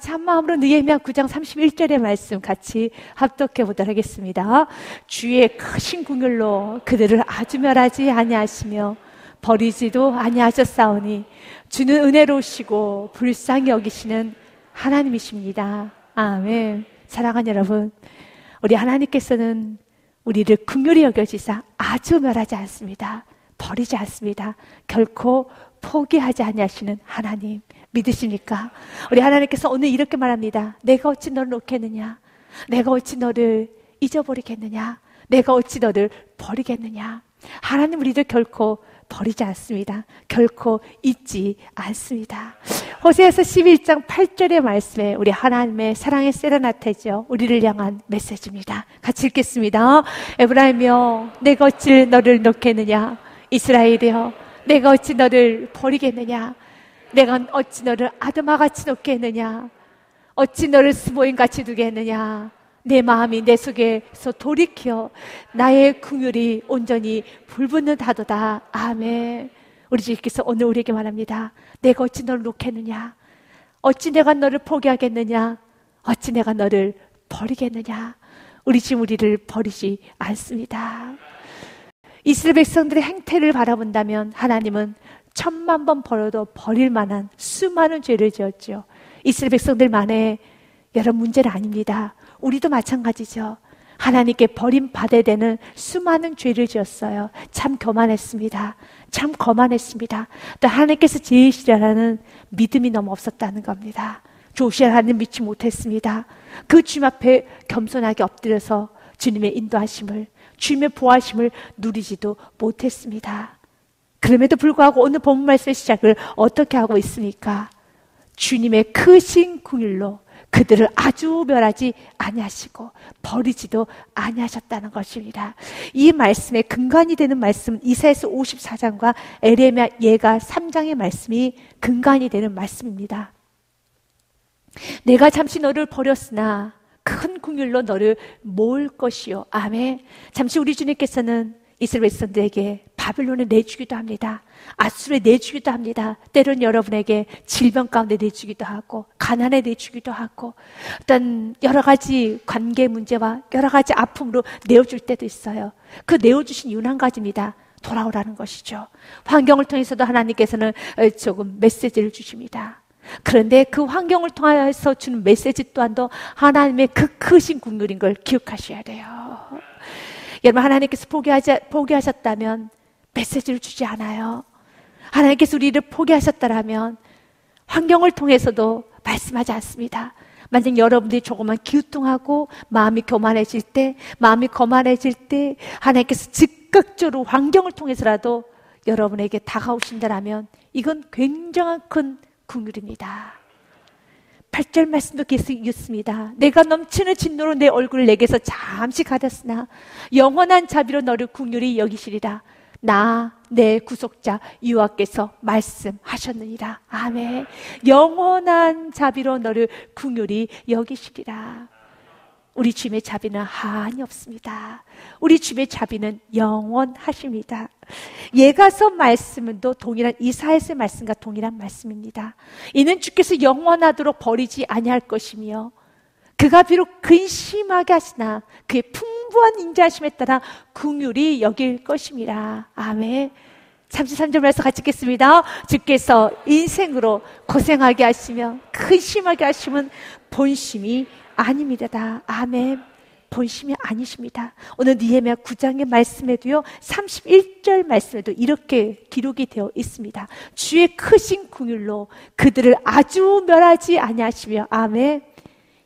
참마음으로 느헤미야 9장 31절의 말씀 같이 합독해 보도록 하겠습니다. 주의 크신 긍휼로 그들을 아주 멸하지 아니하시며 버리지도 아니하셨사오니 주는 은혜로우시고 불쌍히 여기시는 하나님이십니다. 아멘. 사랑하는 여러분, 우리 하나님께서는 우리를 긍휼히 여겨주사 아주 멸하지 않습니다. 버리지 않습니다. 결코 포기하지 아니하시는 하나님 믿으십니까? 우리 하나님께서 오늘 이렇게 말합니다. 내가 어찌 너를 놓겠느냐? 내가 어찌 너를 잊어버리겠느냐? 내가 어찌 너를 버리겠느냐? 하나님 우리를 결코 버리지 않습니다. 결코 잊지 않습니다. 호세아서 11장 8절의 말씀에 우리 하나님의 사랑의 세레나테죠. 우리를 향한 메시지입니다. 같이 읽겠습니다. 에브라임이여 내가 어찌 너를 놓겠느냐? 이스라엘이여 내가 어찌 너를 버리겠느냐? 내가 어찌 너를 아드마같이 놓겠느냐? 어찌 너를 스보임같이 두겠느냐? 내 마음이 내 속에서 돌이켜 나의 긍휼이 온전히 불붙는다도다. 아멘. 우리 주님께서 오늘 우리에게 말합니다. 내가 어찌 너를 놓겠느냐? 어찌 내가 너를 포기하겠느냐? 어찌 내가 너를 버리겠느냐? 우리 지금 우리를 버리지 않습니다. 이스라엘 백성들의 행태를 바라본다면 하나님은 1000만 번 버려도 버릴 만한 수많은 죄를 지었죠. 이스라엘 백성들만의 여러 문제는 아닙니다. 우리도 마찬가지죠. 하나님께 버림받아야 되는 수많은 죄를 지었어요. 참 교만했습니다. 참 거만했습니다. 또 하나님께서 제일 싫어하는 믿음이 너무 없었다는 겁니다. 조시아 하나님 믿지 못했습니다. 그 주님 앞에 겸손하게 엎드려서 주님의 인도하심을, 주님의 보호하심을 누리지도 못했습니다. 그럼에도 불구하고 오늘 본문 말씀의 시작을 어떻게 하고 있습니까? 주님의 크신 긍휼로 그들을 아주 멸하지 아니하시고 버리지도 아니하셨다는 것입니다. 이 말씀의 근간이 되는 말씀은 이사야서 54장과 에레미야 예가 3장의 말씀이 근간이 되는 말씀입니다. 내가 잠시 너를 버렸으나 큰 긍휼로 너를 모을 것이요. 아멘. 잠시 우리 주님께서는 이스라엘 백성들에게 바빌론에 내주기도 합니다. 아수르에 내주기도 합니다. 때론 여러분에게 질병 가운데 내주기도 하고 가난에 내주기도 하고 어떤 여러 가지 관계 문제와 여러 가지 아픔으로 내어줄 때도 있어요. 그 내어주신 이유는 한 가지입니다. 돌아오라는 것이죠. 환경을 통해서도 하나님께서는 조금 메시지를 주십니다. 그런데 그 환경을 통해서 주는 메시지 또한도 하나님의 그 크신 긍휼인 걸 기억하셔야 돼요. 여러분, 하나님께서 포기하셨다면 메시지를 주지 않아요. 하나님께서 우리를 포기하셨다면 환경을 통해서도 말씀하지 않습니다. 만약 여러분들이 조금만 기우뚱하고 마음이 교만해질 때, 마음이 거만해질 때 하나님께서 즉각적으로 환경을 통해서라도 여러분에게 다가오신다면 이건 굉장한 큰 긍휼입니다. 8절 말씀도 계속 읽습니다. 내가 넘치는 진노로 내 얼굴을 내게서 잠시 가렸으나 영원한 자비로 너를 긍휼히 여기시리라. 나 내 구속자 여호와께서 말씀하셨느니라. 아멘. 영원한 자비로 너를 긍휼히 여기시리라. 우리 주님의 자비는 한이 없습니다. 우리 주님의 자비는 영원하십니다. 예가서 말씀은 또 동일한 이사야서의 말씀과 동일한 말씀입니다. 이는 주께서 영원하도록 버리지 아니할 것이며 그가 비록 근심하게 하시나 그의 풍부한 인자하심에 따라 긍휼히 여길 것임이라. 아멘. 33절 말씀 같이 읽겠습니다. 주께서 인생으로 고생하게 하시며 근심하게 하시면 본심이 아닙니다. 아멘. 본심이 아니십니다. 오늘 느헤미야 9장의 말씀에도요 31절 말씀에도 이렇게 기록이 되어 있습니다. 주의 크신 긍휼로 그들을 아주 멸하지 아니하시며. 아멘.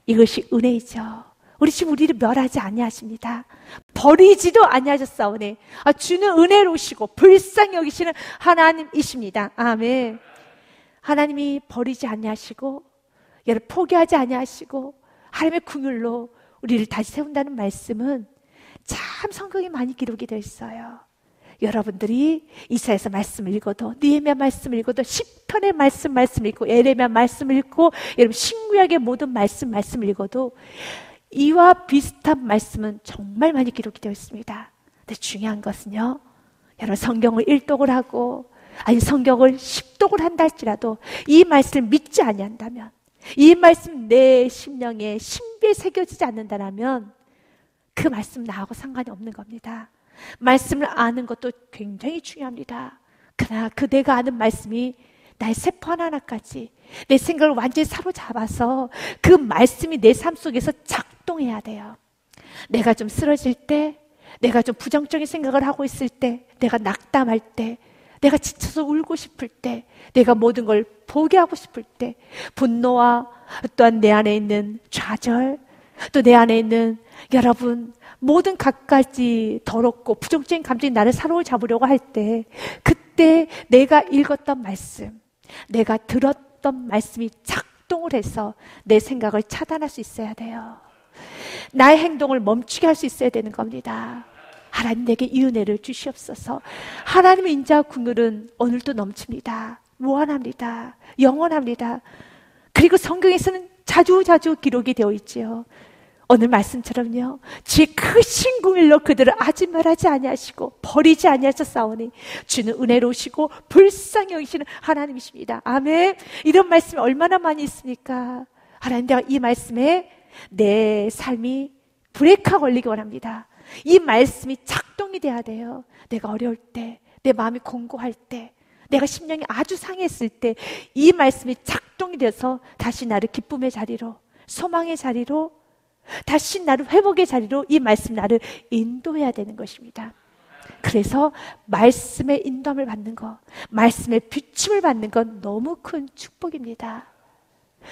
이것이 은혜이죠. 우리 지금 우리를 멸하지 아니하십니다. 버리지도 아니하셨사오니 주는 은혜로우시고 불쌍히 여기시는 하나님이십니다. 아멘. 하나님이 버리지 아니하시고 여러분 포기하지 아니하시고 하나님의 긍휼로 우리를 다시 세운다는 말씀은 참 성경에 많이 기록이 되어 있어요. 여러분들이 이사야서 말씀을 읽어도 느헤미야 말씀을 읽어도 시편의 말씀을 읽고 에레미야 말씀을 읽고 여러분 신구약의 모든 말씀을 읽어도 이와 비슷한 말씀은 정말 많이 기록이 되어 있습니다. 근데 중요한 것은요, 여러분 성경을 1독을 하고 아니 성경을 10독을 한다 할지라도 이 말씀을 믿지 아니한다면 이 말씀 내 심령에 신비에 새겨지지 않는다면 그 말씀 나하고 상관이 없는 겁니다. 말씀을 아는 것도 굉장히 중요합니다. 그러나 그 내가 아는 말씀이 나의 세포 하나하나까지 내 생각을 완전히 사로잡아서 그 말씀이 내 삶 속에서 작동해야 돼요. 내가 좀 쓰러질 때, 내가 좀 부정적인 생각을 하고 있을 때, 내가 낙담할 때, 내가 지쳐서 울고 싶을 때, 내가 모든 걸 포기하고 싶을 때, 분노와 또한 내 안에 있는 좌절, 또 내 안에 있는 여러분 모든 갖가지 더럽고 부정적인 감정이 나를 사로잡으려고 할 때, 그때 내가 읽었던 말씀, 내가 들었던 말씀이 작동을 해서 내 생각을 차단할 수 있어야 돼요. 나의 행동을 멈추게 할 수 있어야 되는 겁니다. 하나님 내게 이 은혜를 주시옵소서. 하나님의 인자와 긍휼은 오늘도 넘칩니다. 무한합니다. 영원합니다. 그리고 성경에서는 자주 기록이 되어 있지요. 오늘 말씀처럼요, 주의 크신 긍휼로 그들을 아지말하지 아니하시고 버리지 아니하셨사오니 주는 은혜로우시고 불쌍히 여기시는 하나님이십니다. 아멘. 이런 말씀이 얼마나 많이 있습니까? 하나님, 내가 이 말씀에 내 삶이 브레이크가 걸리기 원합니다. 이 말씀이 작동이 돼야 돼요. 내가 어려울 때, 내 마음이 공고할 때, 내가 심령이 아주 상했을 때 이 말씀이 작동이 돼서 다시 나를 기쁨의 자리로, 소망의 자리로, 다시 나를 회복의 자리로 이 말씀 나를 인도해야 되는 것입니다. 그래서 말씀의 인도함을 받는 것, 말씀의 비침을 받는 건 너무 큰 축복입니다.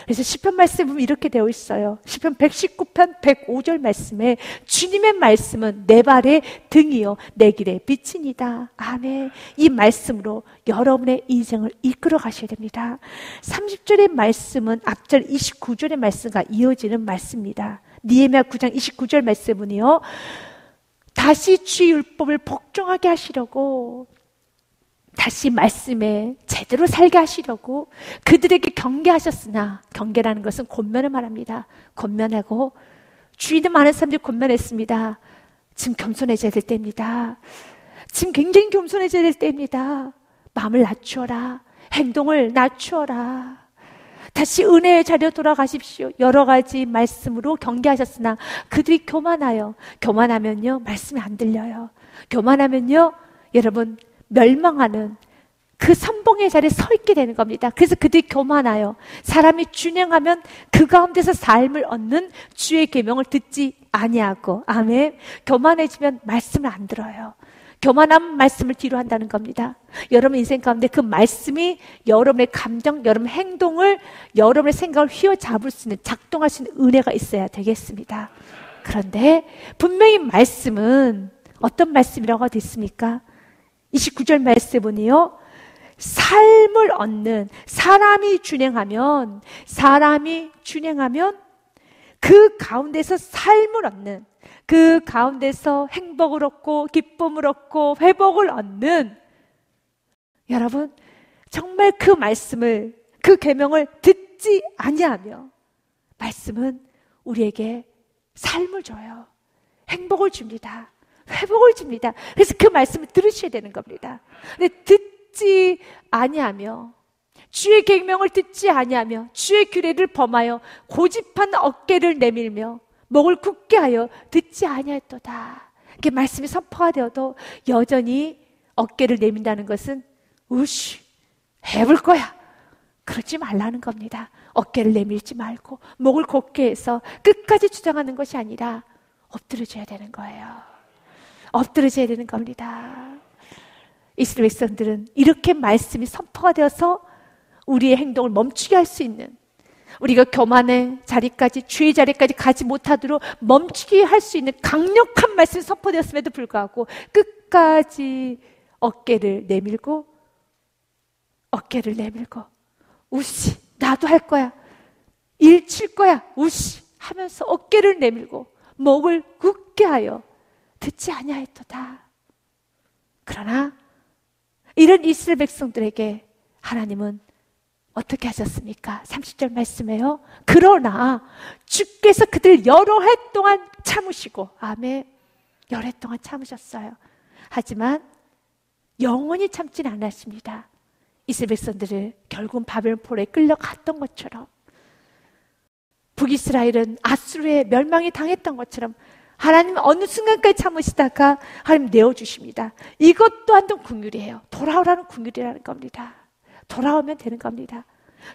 그래서 시편 말씀에 보면 이렇게 되어 있어요. 시편 119편 105절 말씀에 주님의 말씀은 내 발의 등이요 내 길의 빛이니다. 아멘. 이 말씀으로 여러분의 인생을 이끌어 가셔야 됩니다. 30절의 말씀은 앞절 29절의 말씀과 이어지는 말씀입니다. 느헤미야 9장 29절 말씀은요, 다시 주의 율법을 복종하게 하시려고, 다시 말씀에 제대로 살게 하시려고 그들에게 경계하셨으나, 경계라는 것은 권면을 말합니다. 권면하고, 주의는 많은 사람들이 권면했습니다. 지금 겸손해져야 될 때입니다. 지금 굉장히 겸손해져야 될 때입니다. 마음을 낮추어라. 행동을 낮추어라. 다시 은혜의 자리로 돌아가십시오. 여러 가지 말씀으로 경계하셨으나 그들이 교만하여, 교만하면요 말씀이 안 들려요. 교만하면요 여러분 멸망하는 그 선봉의 자리에 서 있게 되는 겁니다. 그래서 그들이 교만하여, 사람이 준행하면 그 가운데서 삶을 얻는 주의 계명을 듣지 아니하고, 아멘. 교만해지면 말씀을 안 들어요. 교만한 말씀을 뒤로 한다는 겁니다. 여러분 인생 가운데 그 말씀이 여러분의 감정, 여러분의 행동을, 여러분의 생각을 휘어잡을 수 있는, 작동할 수 있는 은혜가 있어야 되겠습니다. 그런데 분명히 말씀은 어떤 말씀이라고 되어 있습니까? 29절 말씀은요, 삶을 얻는, 사람이 준행하면 그 가운데서 삶을 얻는, 그 가운데서 행복을 얻고 기쁨을 얻고 회복을 얻는, 여러분 정말 그 말씀을, 그 계명을 듣지 아니하며, 말씀은 우리에게 삶을 줘요. 행복을 줍니다. 회복을 줍니다. 그래서 그 말씀을 들으셔야 되는 겁니다. 근데 듣지 아니하며, 주의 계명을 듣지 아니하며, 주의 규례를 범하여 고집한 어깨를 내밀며 목을 굳게 하여 듣지 아니하였도다. 이렇게 말씀이 선포가 되어도 여전히 어깨를 내민다는 것은 우씨 해볼 거야, 그러지 말라는 겁니다. 어깨를 내밀지 말고 목을 곧게 해서 끝까지 주장하는 것이 아니라 엎드려줘야 되는 거예요. 엎드려져야 되는 겁니다. 이스라엘 백성들은 이렇게 말씀이 선포가 되어서 우리의 행동을 멈추게 할 수 있는, 우리가 교만의 자리까지, 주의 자리까지 가지 못하도록 멈추게 할 수 있는 강력한 말씀이 선포되었음에도 불구하고 끝까지 어깨를 내밀고 우씨 나도 할 거야, 일 칠 거야 우씨 하면서 어깨를 내밀고 목을 굳게 하여 듣지 아니하였도다. 그러나 이런 이스라엘 백성들에게 하나님은 어떻게 하셨습니까? 30절 말씀에요. 그러나 주께서 그들 여러 해 동안 참으시고, 아멘, 여러 해 동안 참으셨어요. 하지만 영원히 참지는 않았습니다. 이스라엘 백성들을 결국은 바벨론 포로에 끌려갔던 것처럼 북이스라엘은 아수르의 멸망이 당했던 것처럼 하나님 어느 순간까지 참으시다가 하나님 내어주십니다. 이것 또한도 긍휼이에요. 돌아오라는 긍휼이라는 겁니다. 돌아오면 되는 겁니다.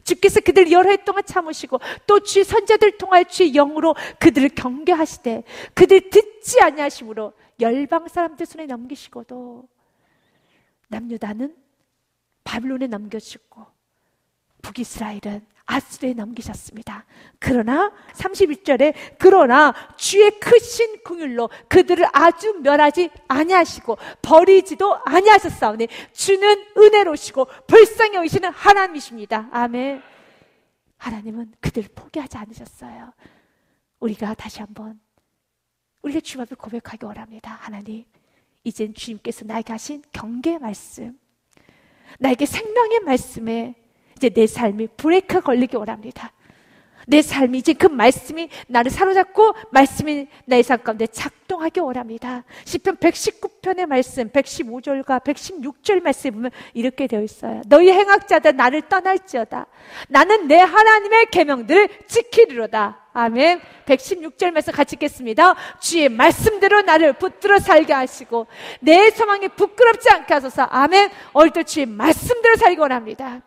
주께서 그들 여러 해 동안 참으시고 또 주의 선자들 통하여 주의 영으로 그들을 경계하시되 그들 듣지 아니하심으로 열방 사람들 손에 넘기시고도 남유다는 바빌론에 넘겨주고 북이스라엘은 아수르에 넘기셨습니다. 그러나 31절에 그러나 주의 크신 긍휼로 그들을 아주 멸하지 아니하시고 버리지도 아니하셨사오니 주는 은혜로우시고 불쌍히 여기시는 하나님이십니다. 아멘. 하나님은 그들을 포기하지 않으셨어요. 우리가 다시 한번 우리가 주님 앞에 고백하기 원합니다. 하나님, 이젠 주님께서 나에게 하신 경계의 말씀, 나에게 생명의 말씀에 이제 내 삶이 브레이크가 걸리기 원합니다. 내 삶이 이제 그 말씀이 나를 사로잡고 말씀이 나의 삶 가운데 작동하기 원합니다. 시편 119편의 말씀 115절과 116절 말씀에 보면 이렇게 되어 있어요. 너희 행악자들 나를 떠날지어다. 나는 내 하나님의 계명들을 지키리로다. 아멘. 116절 말씀 같이 읽겠습니다. 주의 말씀대로 나를 붙들어 살게 하시고 내 소망이 부끄럽지 않게 하소서. 아멘. 오늘도 주의 말씀대로 살기 원합니다.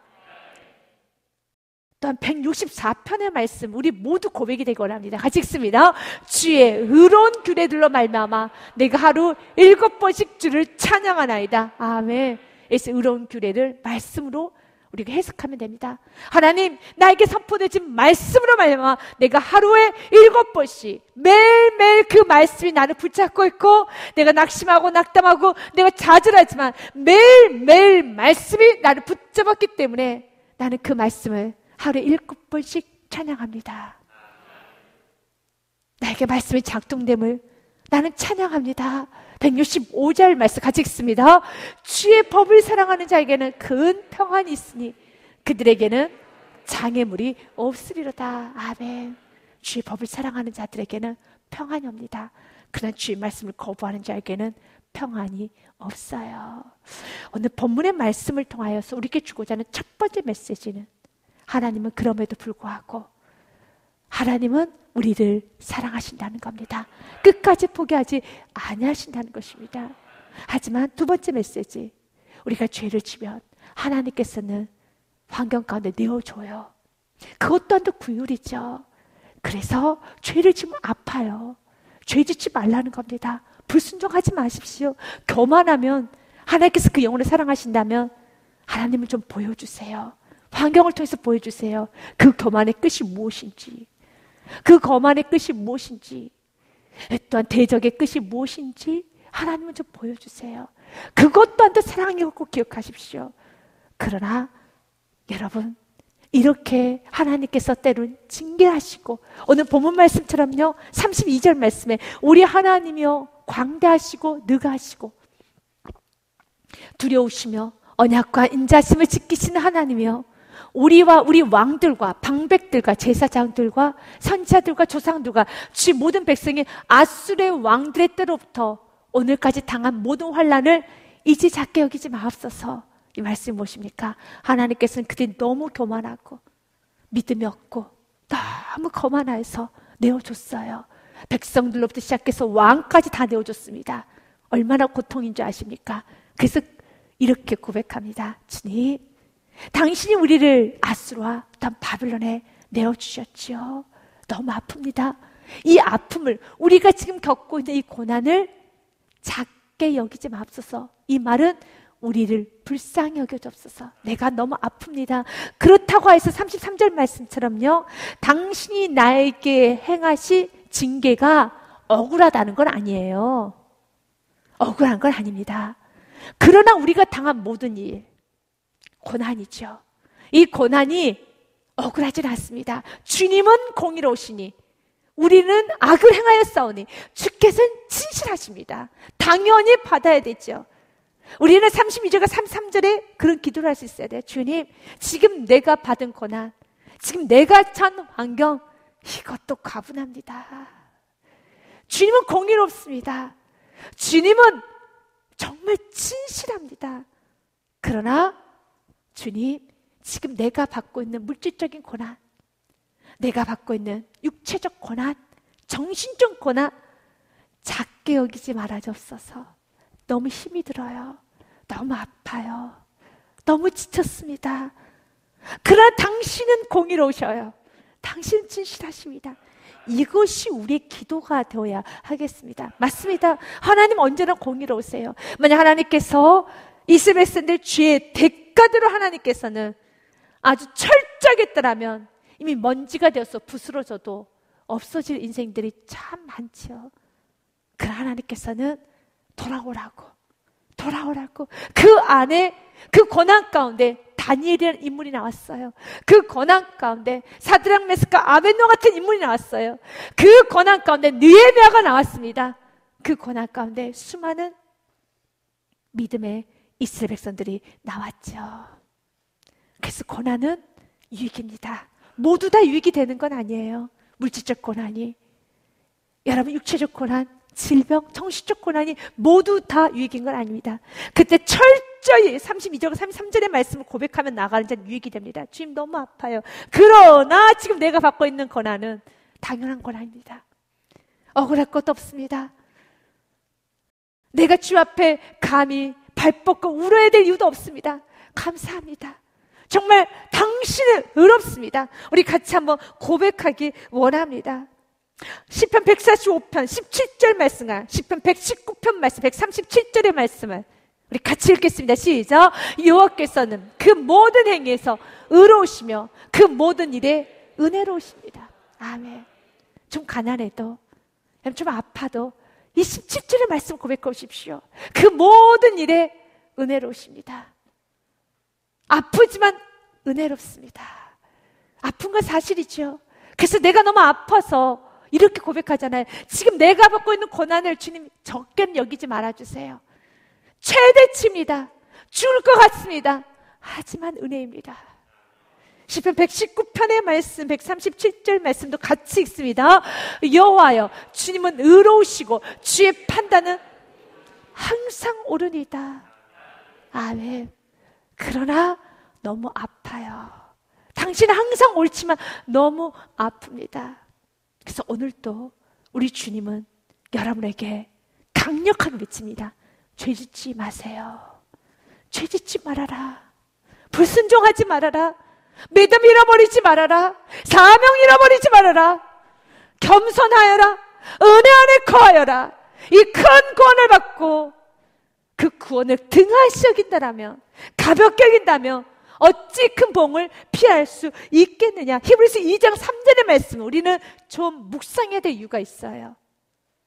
또한 164편의 말씀 우리 모두 고백이 되기 원합니다. 같이 읽습니다. 주의 의로운 규례들로 말미암아 내가 하루 7번씩 주를 찬양하나이다. 아멘. 그래서 의로운 규례를 말씀으로 우리가 해석하면 됩니다. 하나님, 나에게 선포되진 말씀으로 말미암아 내가 하루에 7번씩 매일매일 그 말씀이 나를 붙잡고 있고 내가 낙심하고 낙담하고 내가 좌절하지만 매일매일 말씀이 나를 붙잡았기 때문에 나는 그 말씀을 하루에 7번씩 찬양합니다. 나에게 말씀이 작동됨을 나는 찬양합니다. 165절 말씀 같이 읽습니다. 주의 법을 사랑하는 자에게는 큰 평안이 있으니 그들에게는 장애물이 없으리로다. 아멘. 주의 법을 사랑하는 자들에게는 평안이 옵니다. 그러나 주의 말씀을 거부하는 자에게는 평안이 없어요. 오늘 본문의 말씀을 통하여서 우리에게 주고자 하는 첫 번째 메시지는 하나님은 그럼에도 불구하고 하나님은 우리를 사랑하신다는 겁니다. 끝까지 포기하지 아니하신다는 것입니다. 하지만 두 번째 메시지, 우리가 죄를 지면 하나님께서는 환경 가운데 내어줘요. 그것 또한도 긍휼이죠. 그래서 죄를 지면 아파요. 죄 짓지 말라는 겁니다. 불순종하지 마십시오. 교만하면 하나님께서 그 영혼을 사랑하신다면 하나님을 좀 보여주세요. 환경을 통해서 보여주세요. 그 교만의 끝이 무엇인지, 그 거만의 끝이 무엇인지, 또한 대적의 끝이 무엇인지 하나님은 좀 보여주세요. 그것 또한 또 사랑이고 기억하십시오. 그러나 여러분, 이렇게 하나님께서 때론 징계하시고 오늘 본문 말씀처럼요 32절 말씀에 우리 하나님이여 광대하시고 느가하시고 두려우시며 언약과 인자심을 지키시는 하나님이여 우리와 우리 왕들과 방백들과 제사장들과 선지자들과 조상들과 주 모든 백성이 아수르의 왕들의 때로부터 오늘까지 당한 모든 환난을 이제 작게 여기지 마옵소서. 이 말씀이 무엇입니까? 하나님께서는 그들이 너무 교만하고 믿음이 없고 너무 거만해서 내어줬어요. 백성들로부터 시작해서 왕까지 다 내어줬습니다. 얼마나 고통인 줄 아십니까? 그래서 이렇게 고백합니다. 주님, 당신이 우리를 아수르와 또한 바빌론에 내어주셨지요. 너무 아픕니다. 이 아픔을, 우리가 지금 겪고 있는 이 고난을 작게 여기지 마옵소서. 이 말은 우리를 불쌍히 여겨주옵소서. 내가 너무 아픕니다. 그렇다고 해서 33절 말씀처럼요, 당신이 나에게 행하신 징계가 억울하다는 건 아니에요. 억울한 건 아닙니다. 그러나 우리가 당한 모든 일, 고난이죠. 이 고난이 억울하진 않습니다. 주님은 공의로우시니 우리는 악을 행하였사오니 주께서는 진실하십니다. 당연히 받아야 되죠. 우리는 32절과 33절에 그런 기도를 할 수 있어야 돼요. 주님, 지금 내가 받은 고난, 지금 내가 처한 환경, 이것도 과분합니다. 주님은 공의롭습니다. 주님은 정말 진실합니다. 그러나 주님, 지금 내가 받고 있는 물질적인 고난, 내가 받고 있는 육체적 고난, 정신적 고난 작게 여기지 말아주옵소서. 너무 힘이 들어요. 너무 아파요. 너무 지쳤습니다. 그러나 당신은 공의로우셔요. 당신은 진실하십니다. 이것이 우리의 기도가 되어야 하겠습니다. 맞습니다. 하나님 언제나 공의로우세요. 만약 하나님께서 이스라엘 백성들 죄의 대가대로 하나님께서는 아주 철저하게 했더라면 이미 먼지가 되어서 부스러져도 없어질 인생들이 참 많죠. 그러나 하나님께서는 돌아오라고 그 안에 그 고난 가운데 다니엘이라는 인물이 나왔어요. 그 고난 가운데 사드락 메삭과 아벳노 같은 인물이 나왔어요. 그 고난 가운데 느헤미야가 나왔습니다. 그 고난 가운데 수많은 믿음의 이스라엘 백성들이 나왔죠. 그래서 고난은 유익입니다. 모두 다 유익이 되는 건 아니에요. 물질적 고난이, 여러분 육체적 고난, 질병, 정신적 고난이 모두 다 유익인 건 아닙니다. 그때 철저히 32절, 33절의 말씀을 고백하면 나가는 자는 유익이 됩니다. 주님 너무 아파요. 그러나 지금 내가 받고 있는 고난은 당연한 고난입니다. 억울할 것도 없습니다. 내가 주 앞에 감히 발 뻗고 울어야 될 이유도 없습니다. 감사합니다. 정말 당신은 의롭습니다. 우리 같이 한번 고백하기 원합니다. 시편 145편 17절 말씀과 시편 119편 말씀 137절의 말씀을 우리 같이 읽겠습니다. 시작. 여호와께서는 그 모든 행위에서 의로우시며 그 모든 일에 은혜로우십니다. 아멘. 좀 가난해도, 좀 아파도 이 17절의 말씀 고백해 오십시오. 그 모든 일에 은혜로우십니다. 아프지만 은혜롭습니다. 아픈 건 사실이죠. 그래서 내가 너무 아파서 이렇게 고백하잖아요. 지금 내가 받고 있는 고난을 주님 적게 여기지 말아주세요. 최대치입니다. 죽을 것 같습니다. 하지만 은혜입니다. 시편 119편의 말씀 137절 말씀도 같이 읽습니다. 여호와여 주님은 의로우시고 주의 판단은 항상 옳으니이다. 아멘. 그러나 너무 아파요. 당신은 항상 옳지만 너무 아픕니다. 그래서 오늘도 우리 주님은 여러분에게 강력하게 외칩니다. 죄짓지 마세요. 죄짓지 말아라. 불순종하지 말아라. 믿음 잃어버리지 말아라. 사명 잃어버리지 말아라. 겸손하여라. 은혜 안에 거하여라. 이 큰 구원을 받고 그 구원을 등한시 여긴다라면, 가볍게 여긴다면 어찌 큰 봉을 피할 수 있겠느냐. 히브리서 2장 3절의 말씀 우리는 좀 묵상해야 될 이유가 있어요.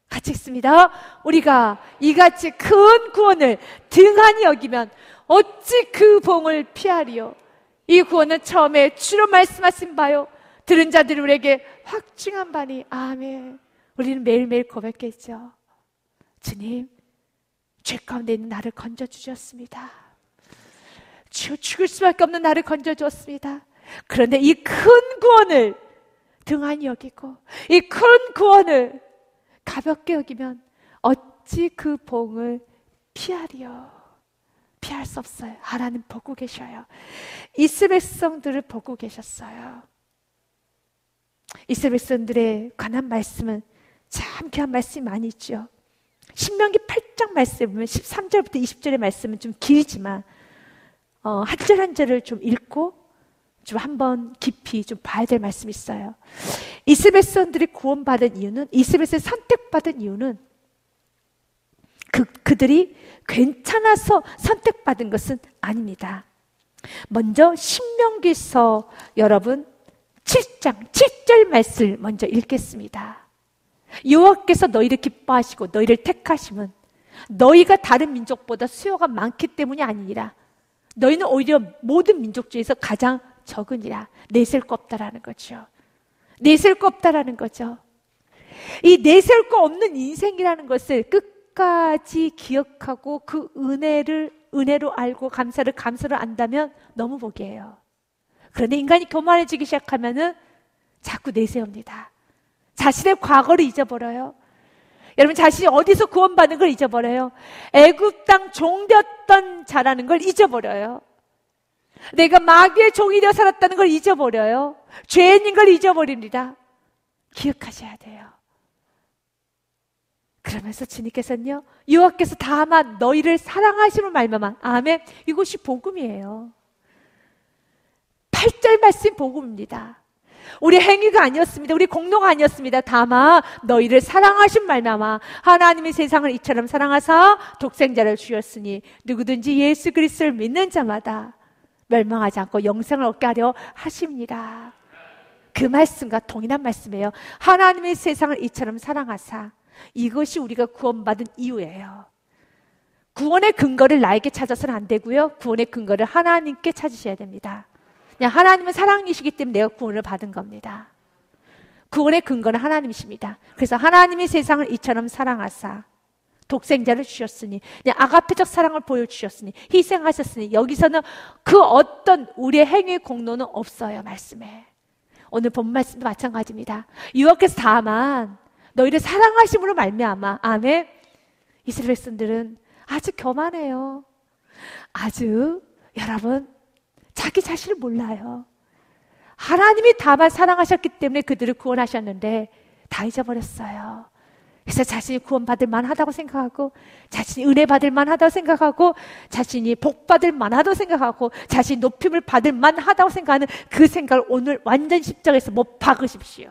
같이 읽습니다. 우리가 이같이 큰 구원을 등한히 여기면 어찌 그 봉을 피하리요. 이 구원은 처음에 주로 말씀하신 바요 들은 자들이 우리에게 확증한 바니. 아멘. 우리는 매일매일 고백했죠. 주님, 죄 가운데 있는 나를 건져주셨습니다. 주여, 죽을 수밖에 없는 나를 건져주었습니다. 그런데 이 큰 구원을 등한히 여기고 이 큰 구원을 가볍게 여기면 어찌 그 봉을 피하리요. 피할 수 없어요. 하나님 보고 계셔요. 이스라엘 백성들을 보고 계셨어요. 이스라엘 백성들에 관한 말씀은 참 귀한 말씀이 많이 있죠. 신명기 8장 말씀을 보면 13절부터 20절의 말씀은 좀 길지만 한 절 한 절을 좀 읽고 좀 한번 깊이 좀 봐야 될 말씀이 있어요. 이스라엘 백성들이 구원받은 이유는, 이스라엘 백성이 선택받은 이유는 그들이 괜찮아서 선택받은 것은 아닙니다. 먼저 신명기서 여러분 7장 7절 말씀을 먼저 읽겠습니다. 여호와께서 너희를 기뻐하시고 너희를 택하심은 너희가 다른 민족보다 수요가 많기 때문이 아니니라. 너희는 오히려 모든 민족 중에서 가장 적으니라. 내셀 거 없다라는 거죠. 내셀 거 없다라는 거죠. 이 내셀 거 없는 인생이라는 것을 끝까지 기억하고 그 은혜로 알고 감사를 안다면 너무 복이에요. 그런데 인간이 교만해지기 시작하면은 자꾸 내세웁니다. 자신의 과거를 잊어버려요. 여러분, 자신이 어디서 구원받은 걸 잊어버려요. 애굽 땅 종되었던 자라는 걸 잊어버려요. 내가 마귀의 종이 되어 살았다는 걸 잊어버려요. 죄인인 걸 잊어버립니다. 기억하셔야 돼요. 그러면서 주님께서는요, 여호와께서 다만 너희를 사랑하심을 말미암아. 아멘. 이것이 복음이에요. 8절 말씀 복음입니다. 우리 행위가 아니었습니다. 우리 공로가 아니었습니다. 다만 너희를 사랑하신 말미암아 하나님이 세상을 이처럼 사랑하사 독생자를 주셨으니 누구든지 예수 그리스도를 믿는 자마다 멸망하지 않고 영생을 얻게 하려 하십니다. 그 말씀과 동일한 말씀이에요. 하나님이 세상을 이처럼 사랑하사. 이것이 우리가 구원받은 이유예요. 구원의 근거를 나에게 찾아서는 안 되고요. 구원의 근거를 하나님께 찾으셔야 됩니다. 그냥 하나님은 사랑이시기 때문에 내가 구원을 받은 겁니다. 구원의 근거는 하나님이십니다. 그래서 하나님이 세상을 이처럼 사랑하사 독생자를 주셨으니, 그냥 아가페적 사랑을 보여주셨으니, 희생하셨으니, 여기서는 그 어떤 우리의 행위의 공로는 없어요. 말씀에. 오늘 본 말씀도 마찬가지입니다. 여호와께서 다만 너희를 사랑하심으로 말미암아. 아멘. 이스라엘 백성들은 아주 교만해요. 아주 여러분 자기 자신을 몰라요. 하나님이 다만 사랑하셨기 때문에 그들을 구원하셨는데 다 잊어버렸어요. 그래서 자신이 구원받을 만하다고 생각하고, 자신이 은혜 받을 만하다고 생각하고, 자신이 복 받을 만하다고 생각하고, 자신이 높임을 받을 만하다고 생각하는 그 생각을 오늘 완전 십자가에서 못 박으십시오.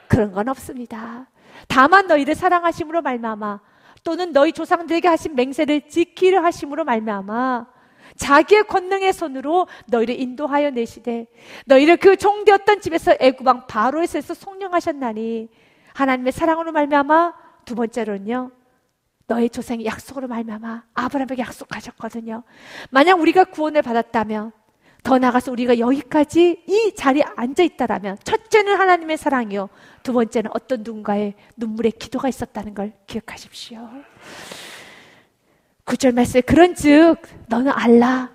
그런 건 없습니다. 다만 너희를 사랑하심으로 말미암아, 또는 너희 조상들에게 하신 맹세를 지키려 하심으로 말미암아 자기의 권능의 손으로 너희를 인도하여 내시되 너희를 그 종되었던 집에서 애굽 왕 바로에서 속량하셨나니, 하나님의 사랑으로 말미암아. 두 번째로는요, 너희 조상의 약속으로 말미암아. 아브라함에게 약속하셨거든요. 만약 우리가 구원을 받았다면, 더 나아가서 우리가 여기까지 이 자리에 앉아있다라면, 첫째는 하나님의 사랑이요, 두 번째는 어떤 누군가의 눈물의 기도가 있었다는 걸 기억하십시오. 9절 말씀에 그런즉 너는 알라.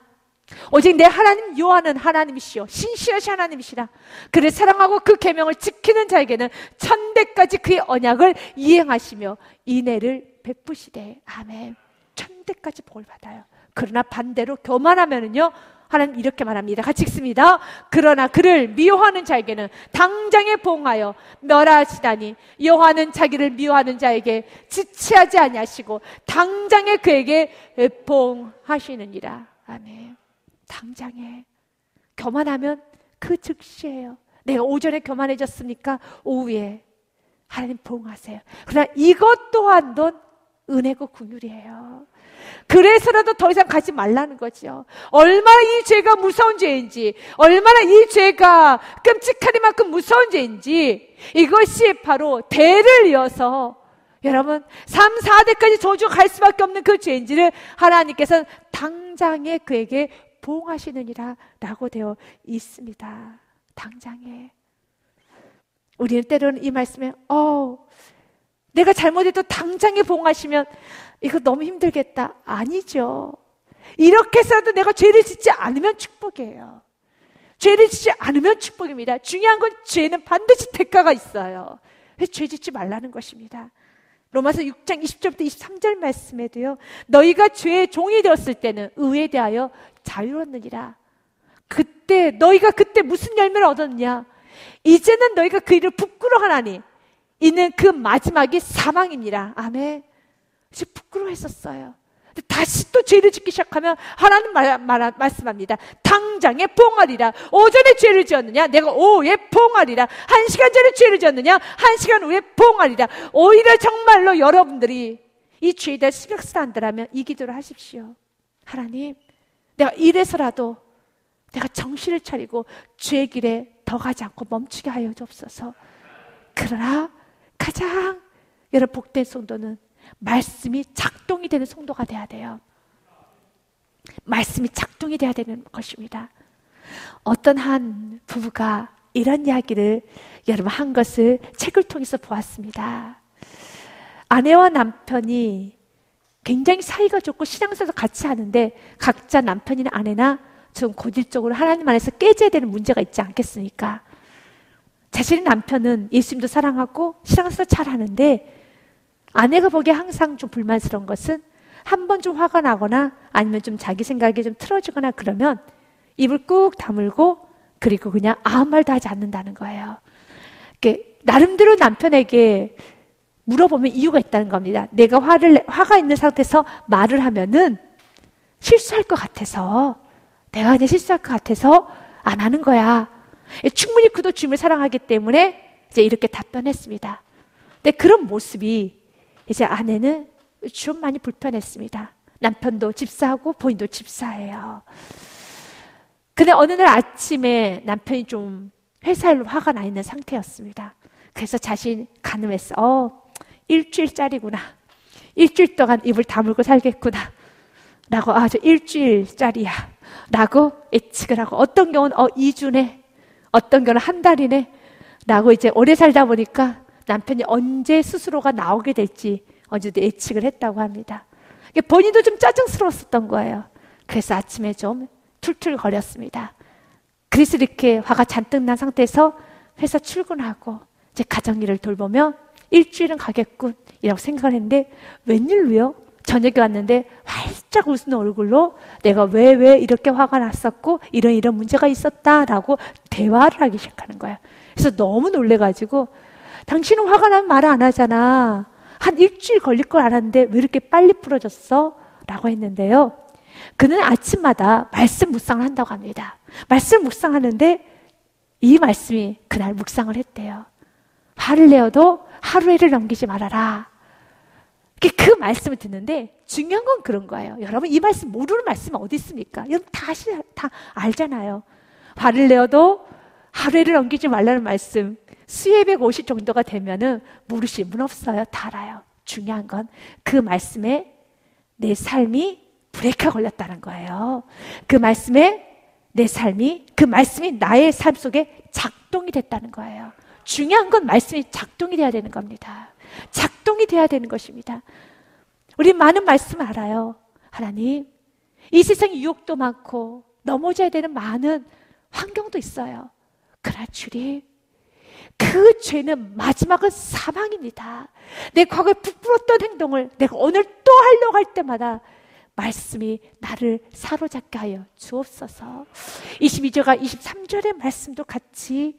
오직 내 하나님 여호와는 하나님이시요 신실하신 하나님이시라. 그를 사랑하고 그 계명을 지키는 자에게는 천대까지 그의 언약을 이행하시며 인애를 베푸시되. 아멘. 천대까지 복을 받아요. 그러나 반대로 교만하면은요, 하나님 이렇게 말합니다. 같이 읽습니다. 그러나 그를 미워하는 자에게는 당장에 보응하여 멸하시다니, 여호와는 자기를 미워하는 자에게 지체하지 아니하시고 당장에 그에게 보응하시느니라. 아멘. 당장에. 교만하면 그 즉시예요. 내가 오전에 교만해졌습니까? 오후에 하나님 보응하세요. 그러나 이것 또한도 은혜고 긍휼이에요. 그래서라도 더 이상 가지 말라는 거죠. 얼마나 이 죄가 무서운 죄인지, 얼마나 이 죄가 끔찍하리만큼 무서운 죄인지, 이것이 바로 대를 이어서 여러분 3, 4대까지 저주가 갈 수밖에 없는 그 죄인지를 하나님께서는 당장에 그에게 보응하시느니라 라고 되어 있습니다. 당장에. 우리는 때로는 이 말씀에 내가 잘못해도 당장에 보응하시면 이거 너무 힘들겠다. 아니죠. 이렇게 해서라도 내가 죄를 짓지 않으면 축복이에요. 죄를 짓지 않으면 축복입니다. 중요한 건 죄는 반드시 대가가 있어요. 그래서 죄 짓지 말라는 것입니다. 로마서 6장 20절부터 23절 말씀에도요, 너희가 죄의 종이 되었을 때는 의에 대하여 자유로웠느니라. 그때 너희가 그때 무슨 열매를 얻었느냐? 이제는 너희가 그 일을 부끄러워하나니 이는 그 마지막이 사망입니다. 아멘. 부끄러워했었어요. 다시 또 죄를 짓기 시작하면 하나님 말씀합니다. 당장에 보응하리라. 오전에 죄를 지었느냐? 내가 오후에 보응하리라. 1시간 전에 죄를 지었느냐? 1시간 후에 보응하리라. 오히려 정말로 여러분들이 이 죄에 대해 신경쓰지 않더라면 이 기도를 하십시오. 하나님, 내가 이래서라도 내가 정신을 차리고 죄의 길에 더 가지 않고 멈추게 하여 주옵소서. 그러나 가장 여러분 복된 성도는 말씀이 작동이 되는 성도가 돼야 돼요. 말씀이 작동이 돼야 되는 것입니다. 어떤 한 부부가 이런 이야기를 여러분 한 것을 책을 통해서 보았습니다. 아내와 남편이 굉장히 사이가 좋고 신앙생활도 같이 하는데 각자 남편이나 아내나 좀 고질적으로 하나님 안에서 깨져야 되는 문제가 있지 않겠습니까? 자신의 남편은 예수님도 사랑하고 신앙생활 잘하는데 아내가 보기에 항상 좀 불만스러운 것은 한 번 좀 화가 나거나 아니면 좀 자기 생각이 좀 틀어지거나 그러면 입을 꾹 다물고 그리고 그냥 아무 말도 하지 않는다는 거예요. 나름대로 남편에게 물어보면 이유가 있다는 겁니다. 내가 화가 있는 상태에서 말을 하면은 실수할 것 같아서, 내가 그냥 실수할 것 같아서 안 하는 거야. 충분히 그도 주님을 사랑하기 때문에 이제 이렇게 답변했습니다. 근데 그런 모습이 이제 아내는 좀 많이 불편했습니다. 남편도 집사하고 본인도 집사예요. 근데 어느 날 아침에 남편이 좀 회사 일로 화가 나 있는 상태였습니다. 그래서 자신 가늠했어. 일주일짜리구나. 일주일 동안 입을 다물고 살겠구나. 라고, 저 일주일짜리야. 라고 예측을 하고, 어떤 경우는 2주네. 어떤 경우는 한 달이네. 라고 이제 오래 살다 보니까 남편이 언제 스스로가 나오게 될지 어제도 예측을 했다고 합니다. 본인도 좀 짜증스러웠었던 거예요. 그래서 아침에 좀 툴툴거렸습니다. 그래서 이렇게 화가 잔뜩 난 상태에서 회사 출근하고 이제 가정일을 돌보며 일주일은 가겠군 이라고 생각을 했는데, 웬일로요? 저녁에 왔는데 활짝 웃는 얼굴로 내가 왜 이렇게 화가 났었고 이런 문제가 있었다라고 대화를 하기 시작하는 거예요. 그래서 너무 놀래가지고, 당신은 화가 나면 말을 안 하잖아. 한 일주일 걸릴 걸 알았는데 왜 이렇게 빨리 풀어졌어? 라고 했는데요. 그는 아침마다 말씀 묵상을 한다고 합니다. 말씀 묵상하는데 이 말씀이 그날 묵상을 했대요. 화를 내어도 하루에를 넘기지 말아라. 그 말씀을 듣는데 중요한 건 그런 거예요. 여러분, 이 말씀 모르는 말씀이 어디 있습니까? 여러분 다 알잖아요. 화를 내어도 하루에를 넘기지 말라는 말씀 수예백 50 정도가 되면은 모르실 분 없어요. 다 알아요. 중요한 건 그 말씀에 내 삶이 브레이크가 걸렸다는 거예요. 그 말씀에 내 삶이, 그 말씀이 나의 삶 속에 작동이 됐다는 거예요. 중요한 건 말씀이 작동이 돼야 되는 겁니다. 작동이 돼야 되는 것입니다. 우리 많은 말씀 알아요. 하나님, 이 세상에 유혹도 많고 넘어져야 되는 많은 환경도 있어요. 그러나 주님, 그 죄는 마지막은 사망입니다. 내 과거에 부끄러웠던 행동을 내가 오늘 또 하려고 할 때마다 말씀이 나를 사로잡게 하여 주옵소서. 22절과 23절의 말씀도 같이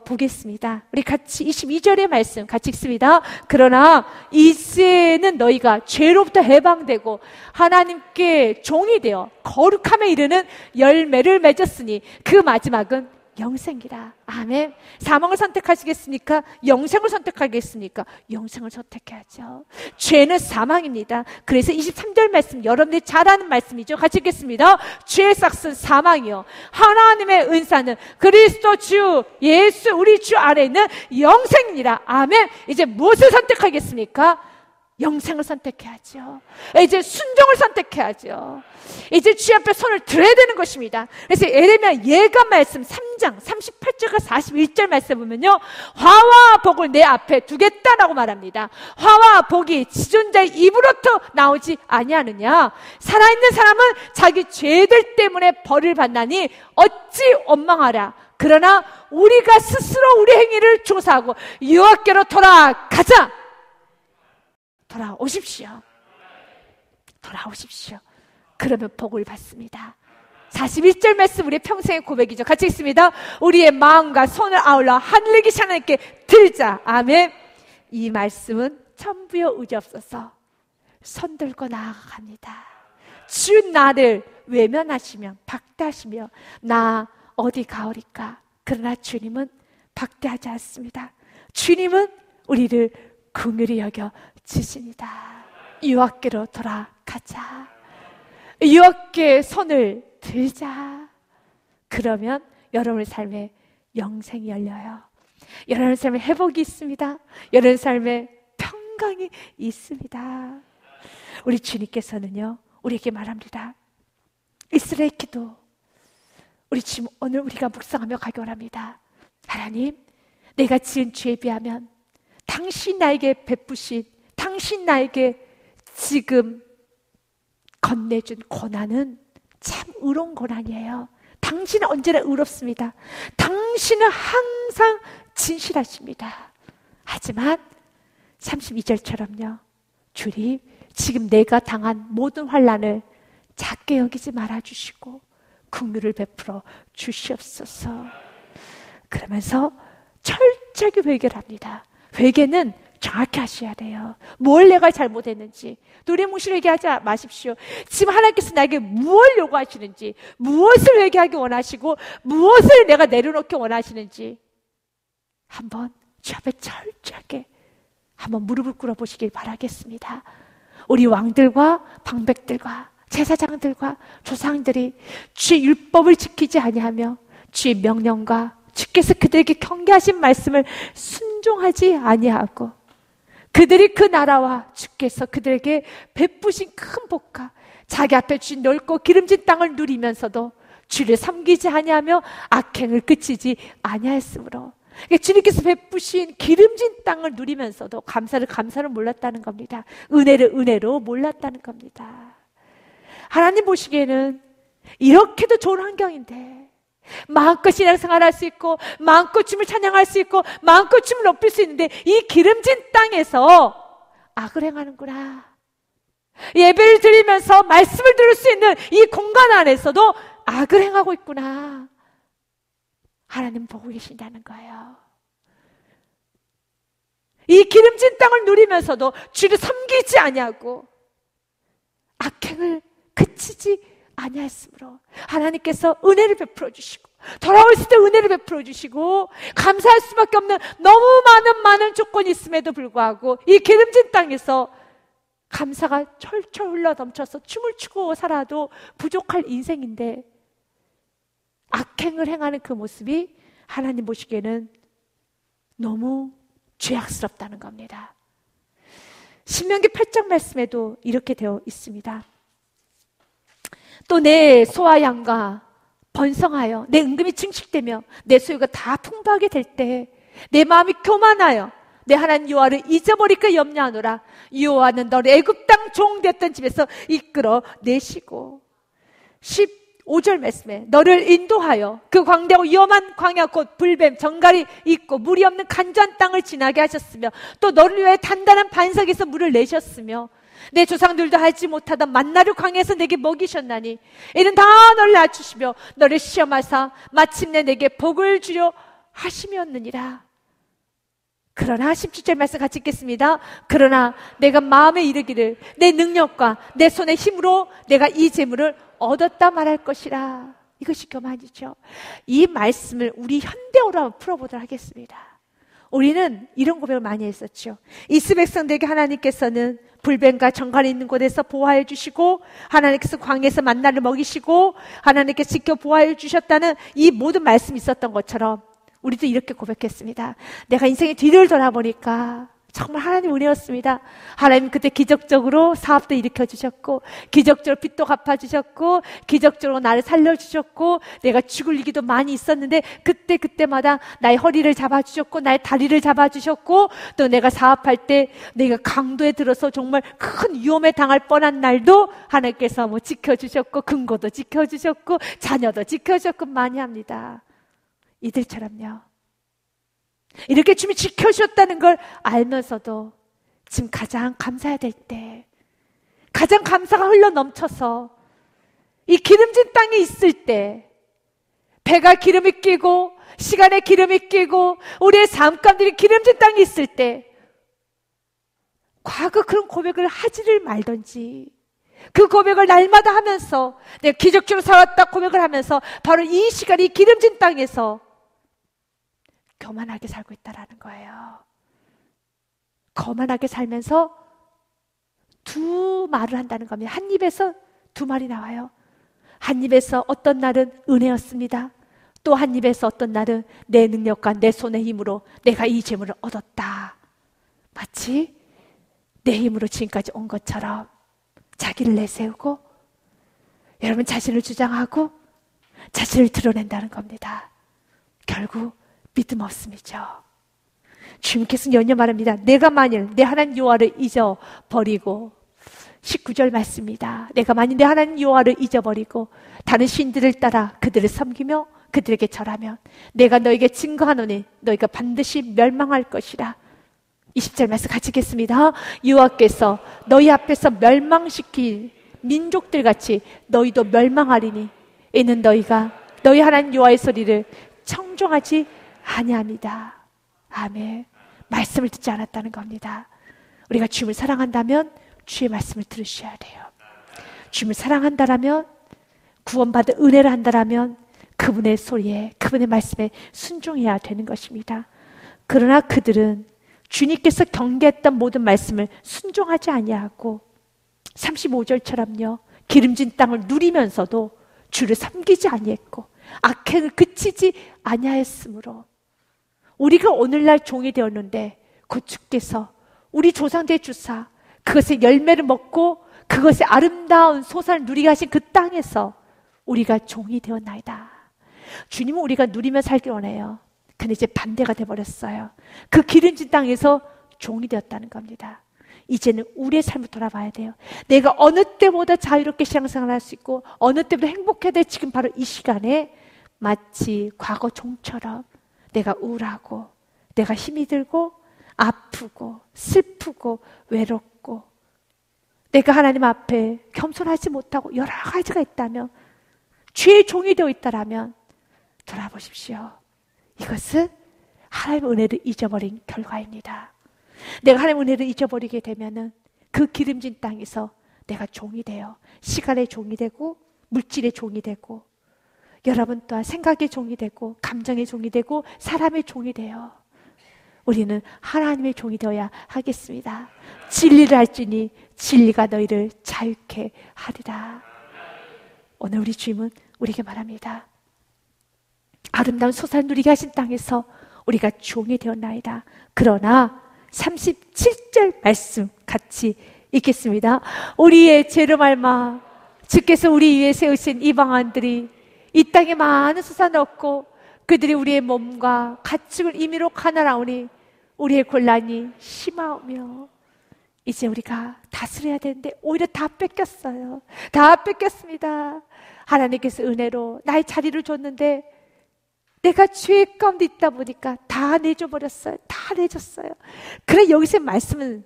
보겠습니다. 우리 같이 22절의 말씀 같이 읽습니다. 그러나 이제는 너희가 죄로부터 해방되고 하나님께 종이 되어 거룩함에 이르는 열매를 맺었으니 그 마지막은 영생이라. 아멘. 사망을 선택하시겠습니까? 영생을 선택하겠습니까? 영생을 선택해야죠. 죄는 사망입니다. 그래서 23절 말씀 여러분들이 잘 아는 말씀이죠. 같이 읽겠습니다. 죄의 삭은 사망이요 하나님의 은사는 그리스도 주 예수 우리 주 안에 있는 영생이라. 아멘. 이제 무엇을 선택하겠습니까? 영생을 선택해야죠. 이제 순종을 선택해야죠. 이제 주 앞에 손을 들어야 되는 것입니다. 그래서 예레미야 예가 말씀 3장 38절과 41절 말씀 보면요, 화와 복을 내 앞에 두겠다라고 말합니다. 화와 복이 지존자의 입으로부터 나오지 아니하느냐. 살아있는 사람은 자기 죄들 때문에 벌을 받나니 어찌 원망하랴. 그러나 우리가 스스로 우리 행위를 조사하고 여호와께로 돌아가자. 돌아오십시오. 돌아오십시오. 그러면 복을 받습니다. 41절 말씀 우리의 평생의 고백이죠. 같이 읽습니다. 우리의 마음과 손을 아울러 하늘에 계신 하나님께 들자. 아멘. 이 말씀은 천부여 의지없어서 손 들고 나아갑니다. 주 나를 외면하시며 박대하시며 나 어디 가오리까. 그러나 주님은 박대하지 않습니다. 주님은 우리를 긍휼히 여겨 주십니다. 여호와께로 돌아가자. 여호와께 손을 들자. 그러면 여러분의 삶에 영생이 열려요. 여러분의 삶에 회복이 있습니다. 여러분의 삶에 평강이 있습니다. 우리 주님께서는요, 우리에게 말합니다. 이스라엘 기도. 우리 지금 오늘 우리가 묵상하며 가기 원합니다. 하나님, 내가 지은 죄에 비하면 당신 나에게 베푸신, 당신 나에게 지금 건네준 고난은 참 의로운 고난이에요. 당신은 언제나 의롭습니다. 당신은 항상 진실하십니다. 하지만 32절처럼요, 주님, 지금 내가 당한 모든 환난을 작게 여기지 말아주시고 긍휼을 베풀어 주시옵소서. 그러면서 철저하게 회개를 합니다. 회개는 정확히 하셔야 돼요. 뭘 내가 잘못했는지. 노래뭉실 회개하지 마십시오. 지금 하나님께서 나에게 무엇을 요구하시는지, 무엇을 회개하기 원하시고 무엇을 내가 내려놓기 원하시는지 한번 주 앞에 철저하게 한번 무릎을 꿇어보시길 바라겠습니다. 우리 왕들과 방백들과 제사장들과 조상들이 주의 율법을 지키지 아니하며 주의 명령과 주께서 그들에게 경계하신 말씀을 순종하지 아니하고 그들이 그 나라와 주께서 그들에게 베푸신 큰 복과 자기 앞에 주신 넓고 기름진 땅을 누리면서도 주를 섬기지 아니하며 악행을 그치지 아니하였으므로, 주님께서 베푸신 기름진 땅을 누리면서도 감사를 몰랐다는 겁니다. 은혜를 은혜로 몰랐다는 겁니다. 하나님 보시기에는 이렇게도 좋은 환경인데 마음껏 신앙생활할 수 있고 마음껏 주님을 찬양할 수 있고 마음껏 주님을 높일 수 있는데 이 기름진 땅에서 악을 행하는구나. 예배를 드리면서 말씀을 들을 수 있는 이 공간 안에서도 악을 행하고 있구나. 하나님 보고 계신다는 거예요. 이 기름진 땅을 누리면서도 주를 섬기지 아니하고 악행을 그치지 아니하였으므로 하나님께서 은혜를 베풀어 주시고 돌아오실 때 은혜를 베풀어 주시고 감사할 수밖에 없는 너무 많은 조건이 있음에도 불구하고 이 기름진 땅에서 감사가 철철 흘러 넘쳐서 춤을 추고 살아도 부족할 인생인데 악행을 행하는 그 모습이 하나님 보시기에는 너무 죄악스럽다는 겁니다. 신명기 8장 말씀에도 이렇게 되어 있습니다. 또 내 소와 양과 번성하여 내 은금이 증식되며 내 소유가 다 풍부하게 될 때 내 마음이 교만하여 내 하나님 여호와를 잊어버릴까 염려하노라. 여호와는 너를 애굽 땅 종 되었던 집에서 이끌어 내시고 15절 말씀에 너를 인도하여 그 광대하고 위험한 광야 곧 불뱀 정갈이 있고 물이 없는 간절한 땅을 지나게 하셨으며 또 너를 위해 단단한 반석에서 물을 내셨으며 내 조상들도 하지 못하던 만나를 광야에서 내게 먹이셨나니 이는 다 너를 낮추시며 너를 시험하사 마침내 내게 복을 주려 하심이었느니라. 그러나 17절 말씀 같이 읽겠습니다. 그러나 내가 마음에 이르기를 내 능력과 내 손의 힘으로 내가 이 재물을 얻었다 말할 것이라. 이것이 교만이죠. 이 말씀을 우리 현대어로 한번 풀어보도록 하겠습니다. 우리는 이런 고백을 많이 했었죠. 이스라엘 백성들에게 하나님께서는 불뱀과 정갈이 있는 곳에서 보호해 주시고 하나님께서 광야에서 만나를 먹이시고 하나님께서 지켜 보호해 주셨다는 이 모든 말씀이 있었던 것처럼 우리도 이렇게 고백했습니다. 내가 인생의 뒤를 돌아보니까 정말 하나님 은혜였습니다. 하나님 그때 기적적으로 사업도 일으켜 주셨고 기적적으로 빚도 갚아주셨고 기적적으로 나를 살려주셨고 내가 죽을 일기도 많이 있었는데 그때마다 나의 허리를 잡아주셨고 나의 다리를 잡아주셨고 또 내가 사업할 때 내가 강도에 들어서 정말 큰 위험에 당할 뻔한 날도 하나님께서 지켜주셨고 근거도 지켜주셨고 자녀도 지켜주셨고 많이 합니다. 이들처럼요. 이렇게 주님이 지켜주셨다는 걸 알면서도 지금 가장 감사해야 될 때 가장 감사가 흘러 넘쳐서 이 기름진 땅에 있을 때 배가 기름이 끼고 시간에 기름이 끼고 우리의 삶 가운데 기름진 땅에 있을 때 과거 그런 고백을 하지를 말던지 그 고백을 날마다 하면서 내가 기적적으로 살았다 고백을 하면서 바로 이 시간 이 기름진 땅에서 교만하게 살고 있다라는 거예요. 거만하게 살면서 두 말을 한다는 겁니다. 한 입에서 두 말이 나와요. 한 입에서 어떤 날은 은혜였습니다. 또 한 입에서 어떤 날은 내 능력과 내 손의 힘으로 내가 이 재물을 얻었다. 마치 내 힘으로 지금까지 온 것처럼 자기를 내세우고 여러분 자신을 주장하고 자신을 드러낸다는 겁니다. 결국 믿음 없음이죠. 주님께서 연여 말합니다. 내가 만일 내 하나님 여호와를 잊어버리고 19절 말씀입니다. 내가 만일 내 하나님 여호와를 잊어버리고 다른 신들을 따라 그들을 섬기며 그들에게 절하면 내가 너에게 증거하노니 너희가 반드시 멸망할 것이라. 20절 말씀 같이 읽겠습니다. 여호와께서 너희 앞에서 멸망시킬 민족들 같이 너희도 멸망하리니 이는 너희가 너희 하나님 여호와의 소리를 청종하지 아니합니다. 아멘. 말씀을 듣지 않았다는 겁니다. 우리가 주님을 사랑한다면 주의 말씀을 들으셔야 돼요. 주님을 사랑한다라면, 구원받은 은혜를 한다라면 그분의 소리에, 그분의 말씀에 순종해야 되는 것입니다. 그러나 그들은 주님께서 경계했던 모든 말씀을 순종하지 아니하고 35절처럼요, 기름진 땅을 누리면서도 주를 섬기지 아니했고 악행을 그치지 아니하였으므로, 우리가 오늘날 종이 되었는데 곧 주께서 우리 조상들의 주사 그것의 열매를 먹고 그것의 아름다운 소산을 누리게 하신 그 땅에서 우리가 종이 되었나이다. 주님은 우리가 누리며 살길 원해요. 근데 이제 반대가 돼버렸어요. 그 기름진 땅에서 종이 되었다는 겁니다. 이제는 우리의 삶을 돌아봐야 돼요. 내가 어느 때보다 자유롭게 신앙생활을 할 수 있고 어느 때보다 행복해야 돼. 지금 바로 이 시간에 마치 과거 종처럼 내가 우울하고, 내가 힘이 들고, 아프고, 슬프고, 외롭고, 내가 하나님 앞에 겸손하지 못하고 여러 가지가 있다면, 죄의 종이 되어 있다라면 돌아보십시오. 이것은 하나님의 은혜를 잊어버린 결과입니다. 내가 하나님의 은혜를 잊어버리게 되면은 그 기름진 땅에서 내가 종이 돼요. 시간의 종이 되고, 물질의 종이 되고, 여러분 또한 생각의 종이 되고, 감정의 종이 되고, 사람의 종이 돼요. 우리는 하나님의 종이 되어야 하겠습니다. 진리를 알지니 진리가 너희를 자유케 하리라. 오늘 우리 주님은 우리에게 말합니다. 아름다운 소산을 누리게 하신 땅에서 우리가 종이 되었나이다. 그러나 37절 말씀 같이 읽겠습니다. 우리의 죄로 말미암아 주께서 우리 위에 세우신 이방인들이 이 땅에 많은 소산을 얻고 그들이 우리의 몸과 가축을 임의로 가나라오니 우리의 곤란이 심하며, 이제 우리가 다스려야 되는데 오히려 다 뺏겼어요. 다 뺏겼습니다. 하나님께서 은혜로 나의 자리를 줬는데 내가 죄 가운데 있다 보니까 다 내줘버렸어요. 다 내줬어요. 그래, 여기서 말씀은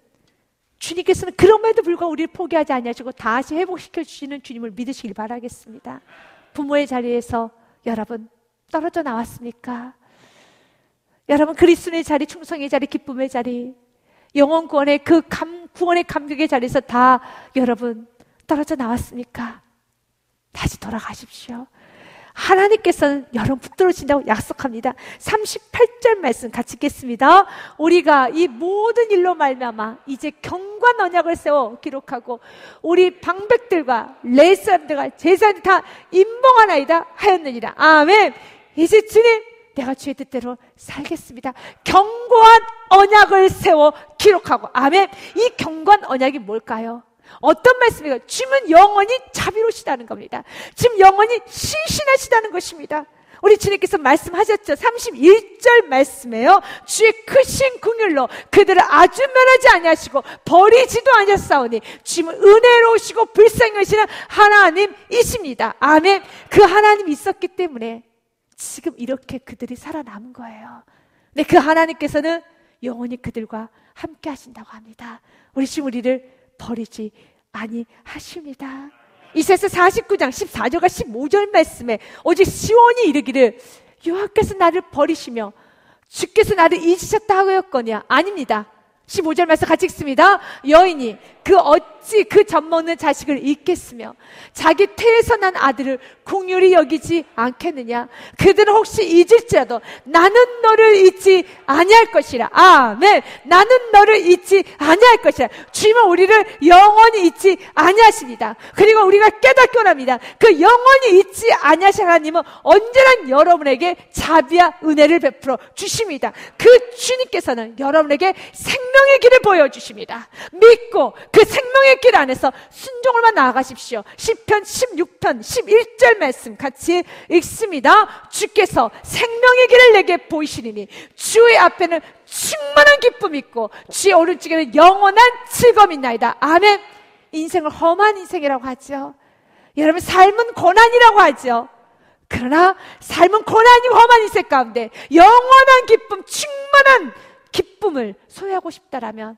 주님께서는 그럼에도 불구하고 우리를 포기하지 아니하시고 다시 회복시켜 주시는 주님을 믿으시길 바라겠습니다. 부모의 자리에서 여러분 떨어져 나왔습니까? 여러분 그리스도의 자리, 충성의 자리, 기쁨의 자리, 영원 구원의 그 구원의 감격의 자리에서 다 여러분 떨어져 나왔습니까? 다시 돌아가십시오. 하나님께서는 여러분 붙들어진다고 약속합니다. 38절 말씀 같이 읽겠습니다. 우리가 이 모든 일로 말미암아 이제 경관 언약을 세워 기록하고 우리 방백들과 레위사람들과 제사장들 다 임봉하나이다 하였느니라. 아멘. 이제 주님, 내가 주의 뜻대로 살겠습니다. 견고한 언약을 세워 기록하고. 아멘. 이 견고한 언약이 뭘까요? 어떤 말씀이에요? 주님은 영원히 자비로우시다는 겁니다. 지금 영원히 신실하시다는 것입니다. 우리 주님께서 말씀하셨죠. 31절 말씀에요. 주의 크신 긍휼로 그들을 아주 면하지 아니하시고 버리지도 아니하사오니 주님은 은혜로우시고 불쌍하시는 하나님이십니다. 아멘. 그 하나님이 있었기 때문에 지금 이렇게 그들이 살아남은 거예요. 근데 그 하나님께서는 영원히 그들과 함께 하신다고 합니다. 우리 지금 우리를 버리지 아니하십니다. 이사야서 49장 14절과 15절 말씀에 오직 시온이 이르기를 여호와께서 나를 버리시며 주께서 나를 잊으셨다 하였거니와. 아닙니다. 15절 말씀 같이 읽습니다. 여인이 그 어찌 그 젖먹는 자식을 잊겠으며 자기 태에서 난 아들을 긍휼히 여기지 않겠느냐. 그들은 혹시 잊을지라도 나는 너를 잊지 아니할 것이라. 아멘. 나는 너를 잊지 아니할 것이라. 주님은 우리를 영원히 잊지 아니하십니다. 그리고 우리가 깨닫기 원합니다. 그 영원히 잊지 아니하신 하나님은 언제나 여러분에게 자비와 은혜를 베풀어 주십니다. 그 주님께서는 여러분에게 생명의 길을 보여주십니다. 믿고 그 생명의 길 안에서 순종을만 나아가십시오. 시편 16편 11절 말씀 같이 읽습니다. 주께서 생명의 길을 내게 보이시리니 주의 앞에는 충만한 기쁨이 있고 주의 오른쪽에는 영원한 즐거움이 있나이다. 아멘. 인생을 험한 인생이라고 하죠. 여러분 삶은 고난이라고 하죠. 그러나 삶은 고난이 험한 인생 가운데 영원한 기쁨, 충만한 기쁨을 소유하고 싶다라면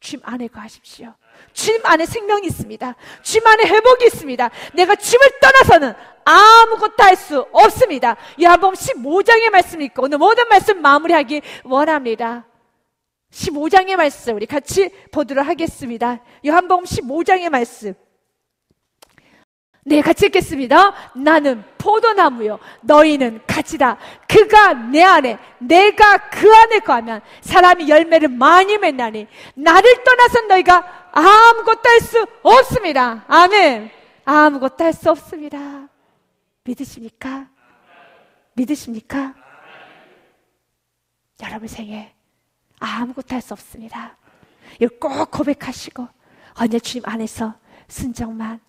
주님 안에 거하십시오. 주님 안에 생명이 있습니다. 주님 안에 회복이 있습니다. 내가 주님을 떠나서는 아무것도 할 수 없습니다. 요한복음 15장의 말씀이 있고 오늘 모든 말씀 마무리하기 원합니다. 15장의 말씀 우리 같이 보도록 하겠습니다. 요한복음 15장의 말씀. 네, 같이 읽겠습니다. 나는 포도나무요 너희는 가지다. 그가 내 안에 내가 그 안에 거하면 사람이 열매를 많이 맺나니 나를 떠나선 너희가 아무것도 할 수 없습니다. 아멘. 아무것도 할 수 없습니다. 믿으십니까? 믿으십니까? 여러분 생에 아무것도 할 수 없습니다. 이걸 꼭 고백하시고 언제 주님 안에서 순정만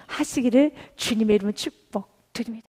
하시기를 주님의 이름으로 축복드립니다.